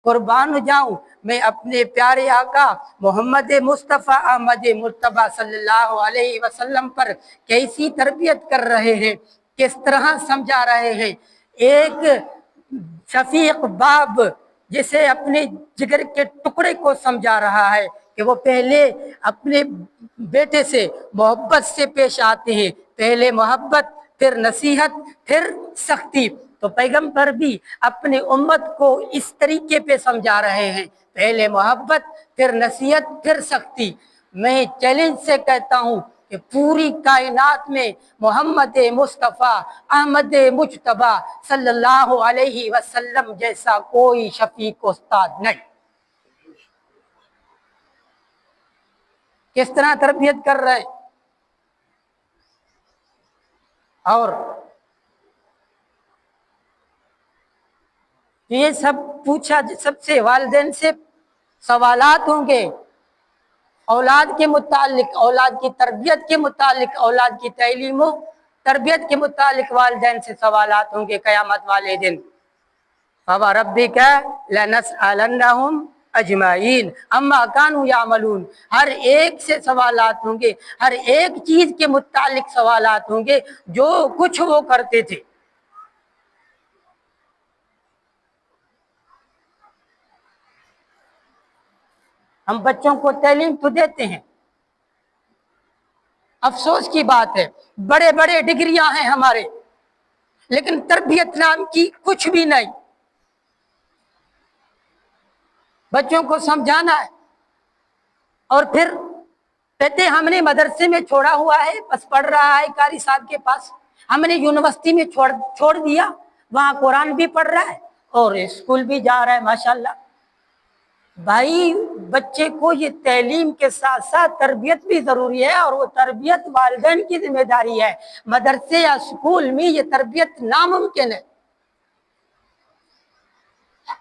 قربان ہو جاؤں میں اپنے پیارے آقا محمد مصطفیٰ احمد مرتبہ صلی اللہ علیہ وسلم پر کیسی تربیت کر رہے ہیں، کس طرح سمجھا رہے ہیں۔ ایک شفیق باپ جسے اپنے جگر کے ٹکڑے کو سمجھا رہا ہے کہ وہ پہلے اپنے بیٹے سے محبت سے پیش آتے ہیں، پہلے محبت، پھر نصیحت، پھر سختی۔ تو پیغمبر بھی اپنی امت کو اس طریقے پہ سمجھا رہے ہیں، پہلے محبت، پھر نصیحت، پھر سختی۔ میں چیلنج سے کہتا ہوں کہ پوری کائنات میں محمد مصطفیٰ احمد مجتبیٰ صلی اللہ علیہ وسلم جیسا کوئی شفیق استاد نہیں۔ کس طرح تربیت کر رہے ہیں، اور یہ سب پوچھا، سب سے والدین سے سوالات ہوں گے، اولاد کے متعلق، اولاد کی تربیت کے متعلق، اولاد کی تعلیم و تربیت کے متعلق والدین سے سوالات ہوں گے قیامت والے دن۔ فَوَرَبِّكَ لَنَسْأَلَنَّهُمْ اجمعین اما کانوا یعملون۔ ہر ایک سے سوالات ہوں گے، ہر ایک چیز کے متعلق سوالات ہوں گے جو کچھ وہ کرتے تھے۔ ہم بچوں کو تعلیم تو دیتے ہیں، افسوس کی بات ہے بڑے بڑے ڈگریاں ہیں ہمارے، لیکن تربیت نام کی کچھ بھی نہیں۔ بچوں کو سمجھانا ہے اور پھر کہتے ہیں ہم نے مدرسے میں چھوڑا ہوا ہے، بس پڑھ رہا ہے قاری صاحب کے پاس، ہم نے یونیورسٹی میں چھوڑ دیا، وہاں قرآن بھی پڑھ رہا ہے اور اسکول بھی جا رہا ہے ماشاءاللہ۔ بھائی بچے کو یہ تعلیم کے ساتھ ساتھ تربیت بھی ضروری ہے، اور وہ تربیت والدین کی ذمہ داری ہے۔ مدرسے یا اسکول میں یہ تربیت ناممکن ہے۔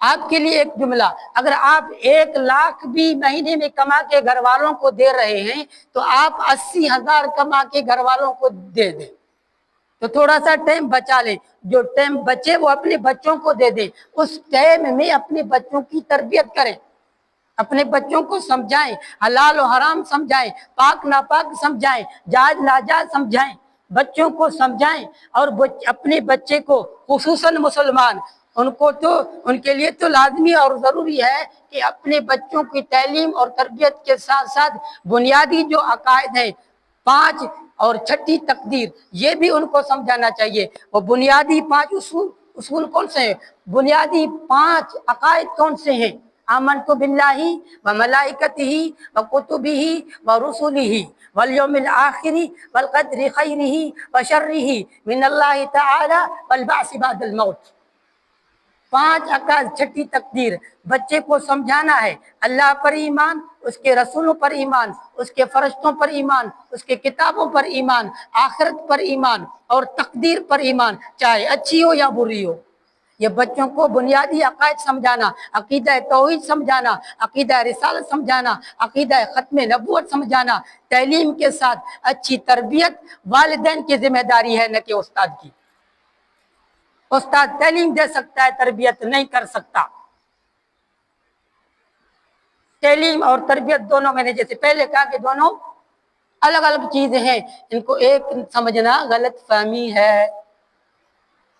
آپ کے لیے ایک جملہ، اگر آپ 1 لاکھ بھی مہینے میں کما کے گھر والوں کو دے رہے ہیں تو آپ 80,000 کما کے گھر والوں کو دے دیں، تو تھوڑا سا ٹائم بچا لیں، جو ٹائم بچے وہ اپنے بچوں کو دے دیں، اس ٹائم میں اپنے بچوں کی تربیت کریں، اپنے بچوں کو سمجھائیں، حلال و حرام سمجھائیں، پاک ناپاک سمجھائیں، جائز ناجائز سمجھائیں، بچوں کو سمجھائیں۔ اور اپنے بچے کو، خصوصاً مسلمان، ان کے لیے تو لازمی اور ضروری ہے کہ اپنے بچوں کی تعلیم اور تربیت کے ساتھ ساتھ بنیادی جو عقائد ہیں، 5 اور 6 تقدیر، یہ بھی ان کو سمجھانا چاہیے۔ وہ بنیادی 5 اصول کون سے ہیں؟ بنیادی 5 عقائد کون سے ہیں؟ آمنت باللہ وملائکتہ وکتبہ ورسلہ والیوم الآخر والقدر خیرہ وشرہ من اللہ تعالی والبعث بعد الموت۔ 5 عقائد، 6 تقدیر۔ بچے کو سمجھانا ہے اللہ پر ایمان، اس کے رسولوں پر ایمان، اس کے فرشتوں پر ایمان، اس کے کتابوں پر ایمان، آخرت پر ایمان اور تقدیر پر ایمان، چاہے اچھی ہو یا بری ہو۔ یہ بچوں کو بنیادی عقائد سمجھانا، عقیدہ توحید سمجھانا، عقیدہ رسالت سمجھانا، عقیدہ ختم نبوت سمجھانا، تعلیم کے ساتھ اچھی تربیت والدین کی ذمہ داری ہے، نہ کہ استاد کی۔ استاد تعلیم دے سکتا ہے، تربیت نہیں کر سکتا۔ تعلیم اور تربیت دونوں، میں نے جیسے پہلے کہا کہ دونوں الگ الگ چیزیں ہیں، ان کو ایک سمجھنا غلط فہمی ہے،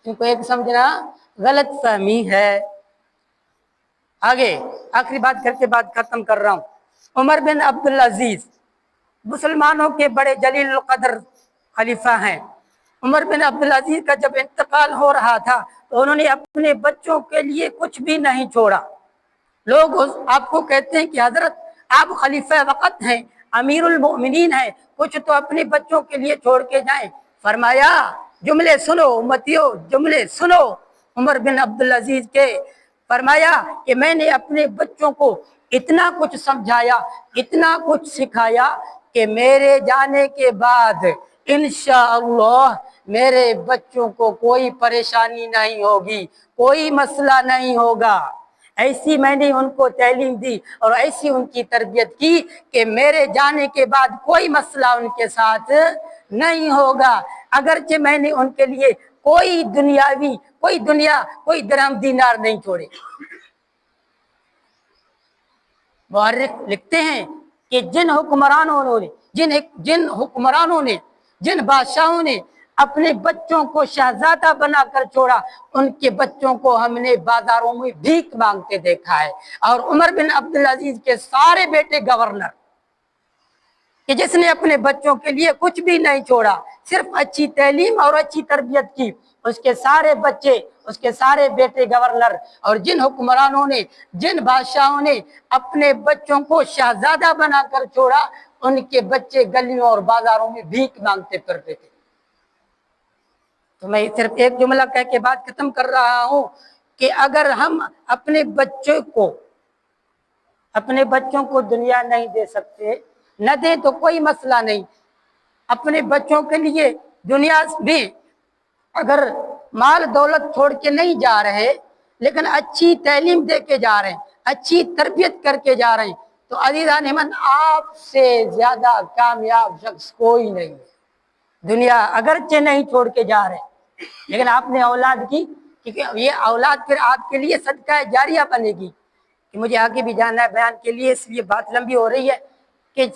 ان کو ایک سمجھنا غلط فہمی ہے۔ آگے آخری بات کر کے بات ختم کر رہا ہوں۔ عمر بن عبدالعزیز مسلمانوں کے بڑے جلیل القدر خلیفہ ہیں۔ عمر بن عبدالعزیز کا جب انتقال ہو رہا تھا تو انہوں نے اپنے بچوں کے لیے کچھ بھی نہیں چھوڑا۔ لوگ آپ کو کہتے ہیں کہ حضرت آپ خلیفہ وقت ہیں، امیر المؤمنین ہیں، کچھ تو اپنے بچوں کے لیے چھوڑ کے جائیں۔ فرمایا جملے سنو امتیو، جملے سنو عمر بن عبدالعزیز کے۔ فرمایا کہ میں نے اپنے بچوں کو اتنا کچھ سمجھایا، اتنا کچھ سکھایا کہ میرے جانے کے بعد انشاءاللہ میرے بچوں کو کوئی پریشانی نہیں ہوگی، کوئی مسئلہ نہیں ہوگا۔ ایسی میں نے ان کو تعلیم دی اور ایسی ان کی تربیت کی کہ میرے جانے کے بعد کوئی مسئلہ ان کے ساتھ نہیں ہوگا، اگرچہ میں نے ان کے لیے کوئی درہم دینار نہیں چھوڑے۔ مورخ لکھتے ہیں کہ جن حکمرانوں نے جن بادشاہوں نے اپنے بچوں کو شہزادہ بنا کر چھوڑا، ان کے بچوں کو ہم نے بازاروں میں بھیک مانگتے دیکھا ہے۔ اور عمر بن عبدالعزیز کے سارے بیٹے گورنر، کہ جس نے اپنے بچوں کے لیے کچھ بھی نہیں چھوڑا، صرف اچھی تعلیم اور اچھی تربیت کی، اس کے سارے بچے، اس کے سارے بیٹے گورنر۔ اور جن حکمرانوں نے، جن بادشاہوں نے اپنے بچوں کو شہزادہ بنا کر چھوڑا، ان کے بچے گلیوں اور بازاروں میں بھیک مانگتے پھرتے تھے۔ تو میں صرف ایک جملہ کہہ کے بات ختم کر رہا ہوں کہ اگر ہم اپنے بچوں کو دنیا نہیں دے سکتے، نہ دیں تو کوئی مسئلہ نہیں۔ اپنے بچوں کے لیے دنیا میں اگر مال دولت چھوڑ کے نہیں جا رہے، لیکن اچھی تعلیم دے کے جا رہے ہیں، اچھی تربیت کر کے جا رہے ہیں، تو عزیزان احمد، آپ سے زیادہ کامیاب شخص کوئی نہیں ہے۔ دنیا اگرچہ نہیں چھوڑ کے جا رہے، لیکن آپ نے اولاد کی، کیونکہ یہ اولاد پھر آپ کے لیے صدقہ جاریہ بنے گی۔ کہ مجھے آگے بھی جانا ہے بیان کے لیے، اس لیے بات لمبی ہو رہی ہے، کہ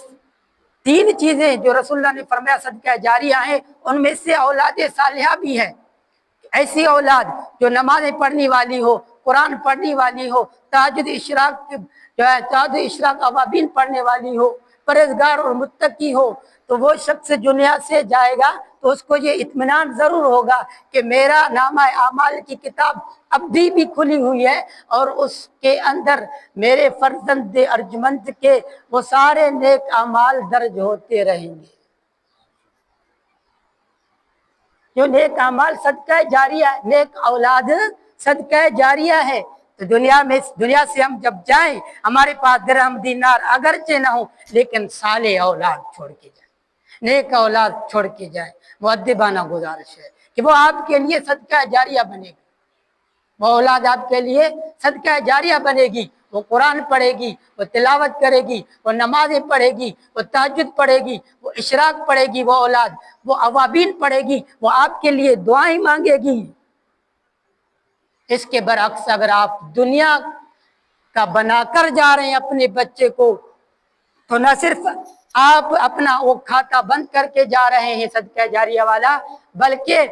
3 چیزیں جو رسول اللہ نے فرمایا صدقہ جاریہ ہیں، ان میں سے اولاد صالحہ بھی ہے۔ ایسی اولاد جو نمازیں پڑھنے والی ہو، قرآن پڑھنے والی ہو، تہجد اشراق اوابین پڑھنے والی ہو، پرہیزگار اور متقی ہو، تو وہ شخص دنیا سے جائے گا تو اس کو یہ اطمینان ضرور ہوگا کہ میرا نامہ اعمال کی کتاب اب بھی کھلی ہوئی ہے، اور اس کے اندر میرے فرزند ارجمند کے وہ سارے نیک اعمال درج ہوتے رہیں گے۔ جو نیک اعمال صدقہ جاریہ ہے، نیک اولاد صدقہ جاریہ ہے۔ تو دنیا سے ہم جب جائیں، ہمارے پاس درہم دینار اگرچہ نہ ہو، لیکن صالح اولاد چھوڑ کے جائیں، نیک اولاد چھوڑ کے جائیں۔ مؤدبانہ گزارش ہے کہ وہ آپ کے لیے صدقہ جاریہ بنے گی، وہ اولاد آپ کے لیے صدقہ جاریہ بنے گی۔ وہ قرآن پڑھے گی، وہ تلاوت کرے گی، وہ نمازیں پڑھے گی، وہ تہجد پڑھے گی، وہ اشراق پڑھے گی، وہ اولاد وہ اوابین پڑھے گی، وہ آپ کے لیے دعائیں مانگے گی۔ اس کے برعکس اگر آپ دنیا کا بنا کر جا رہے ہیں اپنے بچے کو، تو نہ صرف آپ اپنا وہ کھاتا بند کر کے جا رہے ہیں صدقہ جاریہ والا، بلکہ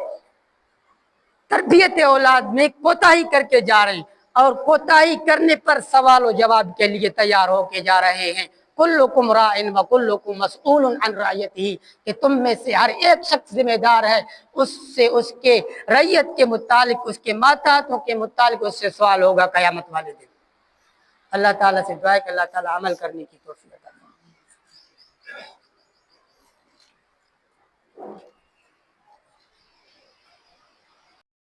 تربیت اولاد میں کوتاہی کر کے جا رہے ہیں، اور کوتاہی کرنے پر سوال و جواب کے لیے تیار ہو کے جا رہے ہیں۔ کلکم راع وکلکم مسئول عن رعیتہ، کہ تم میں سے ہر ایک شخص ذمہ دار ہے، اس کے رعیت کے متعلق، اس کے ماتحتوں کے متعلق اس سے سوال ہوگا قیامت والے دن۔ اللہ تعالیٰ سے دعا ہے کہ اللہ تعالیٰ عمل کرنے کی توفیق عطا